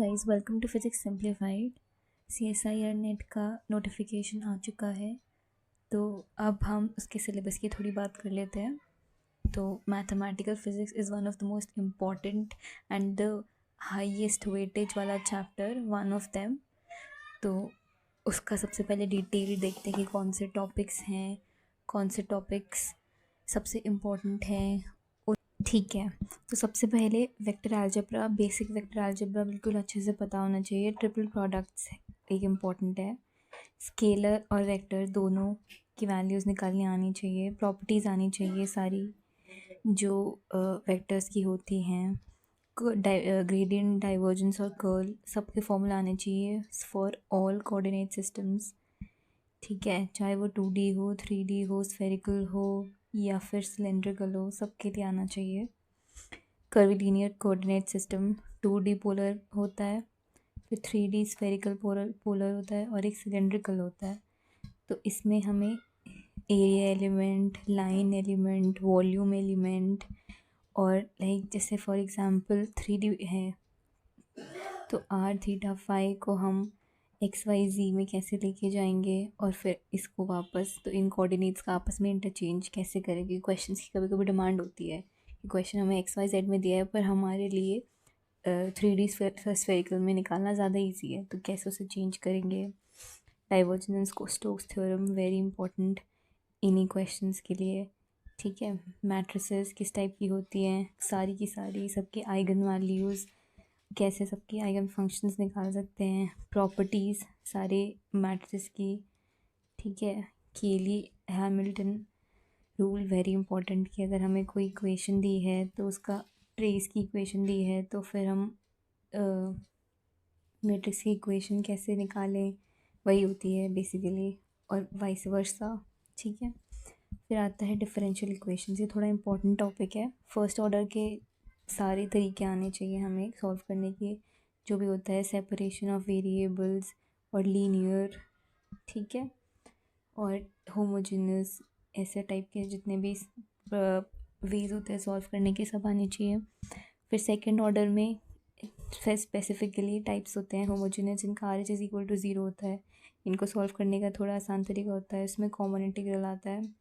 Guys, welcome to physics simplified. CSIR NET का notification आ चुका है, तो अब हम उसके सिलेबस की थोड़ी बात कर लेते हैं। तो mathematical physics is one of the most important and the highest weightage वाला चैप्टर, वन ऑफ देम। तो उसका सबसे पहले डिटेल देखते हैं कि कौन से टॉपिक्स हैं, कौन से टॉपिक्स सबसे इम्पॉर्टेंट हैं। ठीक है, तो सबसे पहले vector algebra, basic vector algebra बिल्कुल अच्छे से पता होना चाहिए। ट्रिपल प्रोडक्ट्स एक इम्पॉर्टेंट है। स्केलर और वेक्टर दोनों की वैल्यूज़ निकालनी आनी चाहिए। प्रॉपर्टीज़ आनी चाहिए सारी जो वेक्टर्स की होती हैं। ग्रेडियंट, डाइवर्जेंस और कर्ल सबके फॉर्मूला आने चाहिए फॉर ऑल कोऑर्डिनेट सिस्टम्स। ठीक है, चाहे वो 2D हो, 3D हो, स्फेरिकल हो या फिर सिलेंड्रिकल हो, सबके लिए आना चाहिए। Curvilinear coordinate system 2D polar होता है, फिर 3D स्फेरिकल पोलर होता है और एक सिलेंड्रिकल होता है। तो इसमें हमें area element, line element, volume element और लाइक जैसे फॉर एग्जांपल 3D है तो r, थीटा, फाई को हम XYZ में कैसे लेके जाएंगे और फिर इसको वापस, तो इन कोऑर्डिनेट्स का आपस में इंटरचेंज कैसे करेंगे। क्वेश्चंस की कभी कभी डिमांड होती है कि क्वेश्चन हमें XYZ में दिया है पर हमारे लिए 3D स्फेरिकल में निकालना ज़्यादा इजी है, तो कैसे उसे चेंज करेंगे। डाइवर्जेंस को स्टोक्स थ्योरम वेरी इंपॉर्टेंट इन्हीं क्वेश्चंस के लिए। ठीक है, मैट्रिसेस किस टाइप की होती हैं, सारी की सारी, सबके आइगन वैल्यूज़, कैसे सबकी आइगन फंक्शंस निकाल सकते हैं, प्रॉपर्टीज़ सारे मैट्रिसेस की। ठीक है, केली हैमिल्टन रूल वेरी इंपॉर्टेंट कि अगर हमें कोई इक्वेशन दी है तो उसका ट्रेस की इक्वेशन दी है तो फिर हम मैट्रिक्स की इक्वेशन कैसे निकालें, वही होती है बेसिकली, और वाइस वर्सा। ठीक है, फिर आता है डिफरेंशियल इक्वेशन। ये थोड़ा इंपॉर्टेंट टॉपिक है। फर्स्ट ऑर्डर के सारे तरीके आने चाहिए हमें सॉल्व करने के, जो भी होता है सेपरेशन ऑफ वेरिएबल्स और लीनियर। ठीक है, और होमोजेनस, ऐसे टाइप के जितने भी वेज होते हैं सॉल्व करने के, सब आने चाहिए। फिर सेकंड ऑर्डर में स्पेसिफिकली टाइप्स होते हैं होमोजेनस, जिनका R H is equal to 0 होता है। इनको सॉल्व करने का थोड़ा आसान तरीका होता है, इसमें कॉमन इंटीग्रल आता है।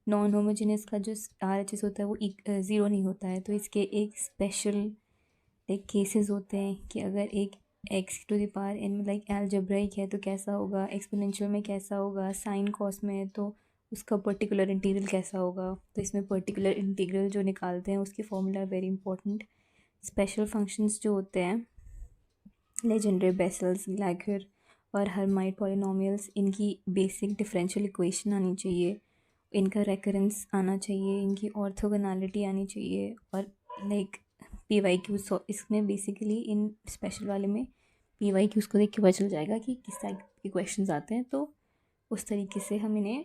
नॉन होमोजेनस का जो आर एच एस होता है वो 0 नहीं होता है, तो इसके एक स्पेशल लाइक केसेस होते हैं कि अगर एक x⁴n लाइक एल्जेब्राइक है तो कैसा होगा, एक्सपोनेंशियल में कैसा होगा, साइन कॉस में है तो उसका पर्टिकुलर इंटीग्रल कैसा होगा। तो इसमें पर्टिकुलर इंटीग्रल जो निकालते हैं उसके formula very important. Special functions जो होते हैं, लेजेंडरी, बेसल्स, लैगर और हर्माइट पॉलिनोमियल्स, इनकी बेसिक डिफरेंशियल इक्वेशन आनी चाहिए, इनका रेकरेंस आना चाहिए, इनकी ऑर्थोगोनैलिटी आनी चाहिए और लाइक PYQ। इसमें बेसिकली इन स्पेशल वाले में PYQs को देख के पता चल जाएगा कि किस टाइप के क्वेश्चंस आते हैं, तो उस तरीके से हम इन्हें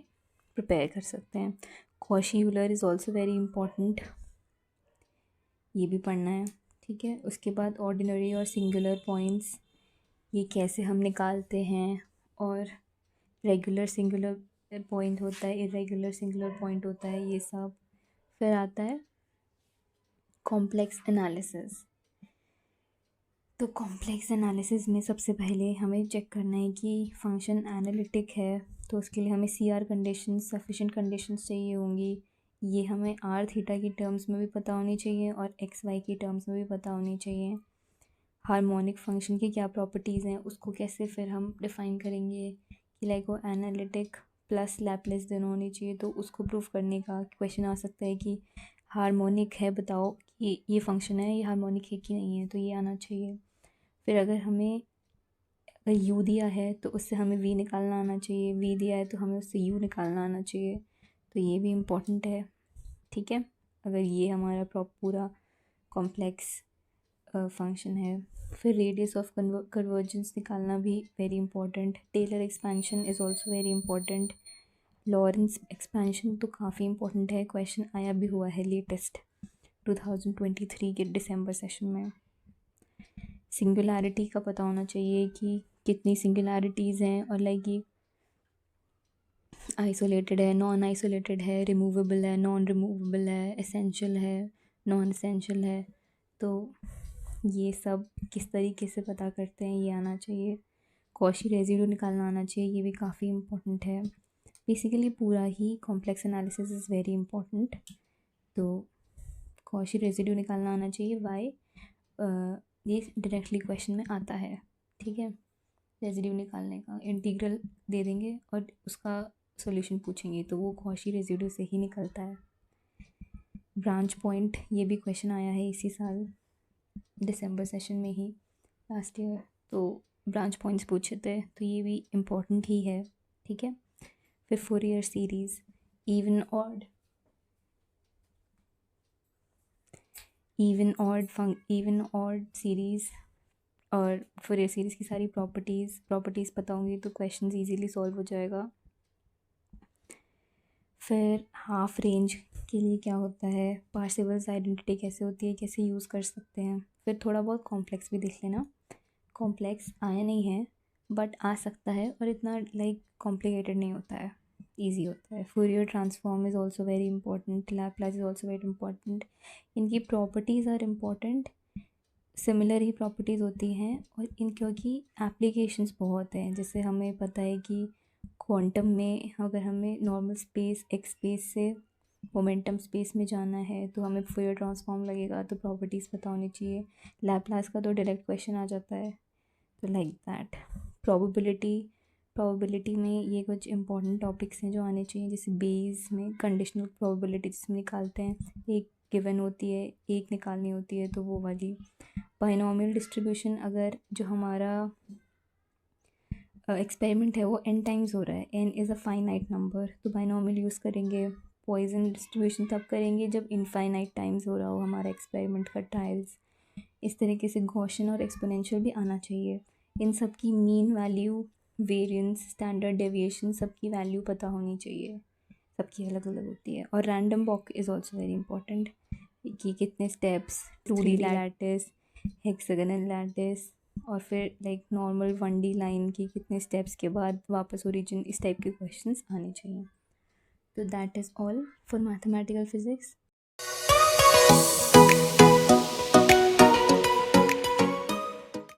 प्रिपेयर कर सकते हैं। Cauchy Euler is also very important, ये भी पढ़ना है। ठीक है, उसके बाद ऑर्डिनरी और सिंगुलर पॉइंट्स, ये कैसे हम निकालते हैं, और रेगुलर सिंगुलर पॉइंट होता है, इरेगुलर सिंगुलर पॉइंट होता है, ये सब। फिर आता है कॉम्प्लेक्स एनालिसिस। तो कॉम्प्लेक्स एनालिसिस में सबसे पहले हमें चेक करना है कि फंक्शन एनालिटिक है, तो उसके लिए हमें CR कंडीशंस, सफिशिएंट कंडीशंस चाहिए होंगी। ये हमें r थीटा की टर्म्स में भी पता होनी चाहिए और XY की टर्म्स में भी पता होनी चाहिए। हार्मोनिक फंक्शन की क्या प्रॉपर्टीज़ हैं उसको कैसे फिर हम डिफ़ाइन करेंगे कि लाइक वो एनालिटिक प्लस लैपलेस दोनों होनी चाहिए, तो उसको प्रूफ करने का क्वेश्चन आ सकता है कि हार्मोनिक है, बताओ कि ये फंक्शन है, ये हार्मोनिक है कि नहीं है, तो ये आना चाहिए। फिर अगर हमें u दिया है तो उससे हमें v निकालना आना चाहिए, v दिया है तो हमें उससे u निकालना आना चाहिए, तो ये भी इम्पोर्टेंट है। ठीक है, अगर ये हमारा पूरा कॉम्प्लेक्स फंक्शन है। फिर रेडियस ऑफ कन्वर्जेंस निकालना भी very important. Taylor expansion is also very important. Laurent expansion तो काफ़ी इंपॉर्टेंट है, क्वेश्चन आया भी हुआ है लेटेस्ट 2023 के दिसंबर सेशन में। सिंगुलैरिटी का पता होना चाहिए कि कितनी सिंगुलैरिटीज़ हैं और लाइक ये आइसोलेटेड है, नॉन आइसोलेटेड है, रिमूवेबल है, नॉन रिमूवेबल है, एसेंशियल है, नॉन एसेंशियल है। तो ये सब किस तरीके से पता करते हैं ये आना चाहिए। कॉशी रेजिड्यू निकालना आना चाहिए, ये भी काफ़ी इम्पोर्टेंट है। बेसिकली पूरा ही complex analysis is very important. तो कॉशी रेजिड्यू निकालना आना चाहिए। वाई ये डायरेक्टली क्वेश्चन में आता है, ठीक है। रेजिड्यू निकालने का इंटीग्रल दे देंगे और उसका सॉल्यूशन पूछेंगे, तो वो कॉशी रेजिड्यू से ही निकलता है। ब्रांच पॉइंट, ये भी क्वेश्चन आया है इसी साल दिसंबर सेशन में ही, लास्ट ईयर। तो ब्रांच पॉइंट्स पूछे थे, तो ये भी इम्पोर्टेंट ही है, ठीक है। फिर Fourier series, even odd series और फोरियर सीरीज़ की सारी प्रॉपर्टीज़ पता होंगी तो क्वेश्चन ईजीली सॉल्व हो जाएगा। फिर हाफ रेंज के लिए क्या होता है, पार्सेवल्स आइडेंटिटी कैसे होती है, कैसे यूज़ कर सकते हैं। फिर थोड़ा बहुत कॉम्प्लेक्स भी देख लेना। कॉम्प्लेक्स आया नहीं है बट आ सकता है, और इतना कॉम्प्लिकेटेड नहीं होता है, ईजी होता है। Fourier transform is also very important, Laplace is also very important. इनकी प्रॉपर्टीज़ आर इम्पॉर्टेंट, सिमिलर ही प्रॉपर्टीज़ होती हैं, और क्योंकि एप्लीकेशंस बहुत हैं। जैसे हमें पता है कि क्वांटम में अगर हमें नॉर्मल स्पेस एक्स स्पेस से मोमेंटम स्पेस में जाना है तो हमें फूरियर ट्रांसफॉर्म लगेगा, तो प्रॉपर्टीज़ पता होनी चाहिए। लैप्लास का तो डायरेक्ट क्वेश्चन आ जाता है, तो लाइक दैट। प्रोबेबिलिटी में ये कुछ इंपॉर्टेंट टॉपिक्स हैं जो आने चाहिए। जैसे बेस में कंडीशनल प्रोबेबिलिटी जिसमें निकालते हैं, एक गिवन होती है, एक निकालनी होती है, तो वो वाली। बाइनोमियल डिस्ट्रीब्यूशन, अगर जो हमारा एक्सपेरिमेंट है वो n टाइम्स हो रहा है, n is a finite number, तो बाइनोमियल यूज़ करेंगे। पॉइजन डिस्ट्रीब्यूशन तब करेंगे जब इनफाइनाइट टाइम्स हो रहा हो हमारा एक्सपेरिमेंट का ट्रायल्स। इस तरीके से गॉसियन और एक्सपोनेंशियल भी आना चाहिए। इन सब की mean value, variance, standard deviation, सबकी वैल्यू पता होनी चाहिए, सबकी अलग अलग होती है। और random walk is also very important, कि कितने steps, 2D lattice, hexagonal lattice, और फिर लाइक नॉर्मल 1D लाइन की कितने स्टेप्स के बाद वापस ओरिजिन, इस टाइप के क्वेश्चंस आने चाहिए। तो that is all for mathematical physics.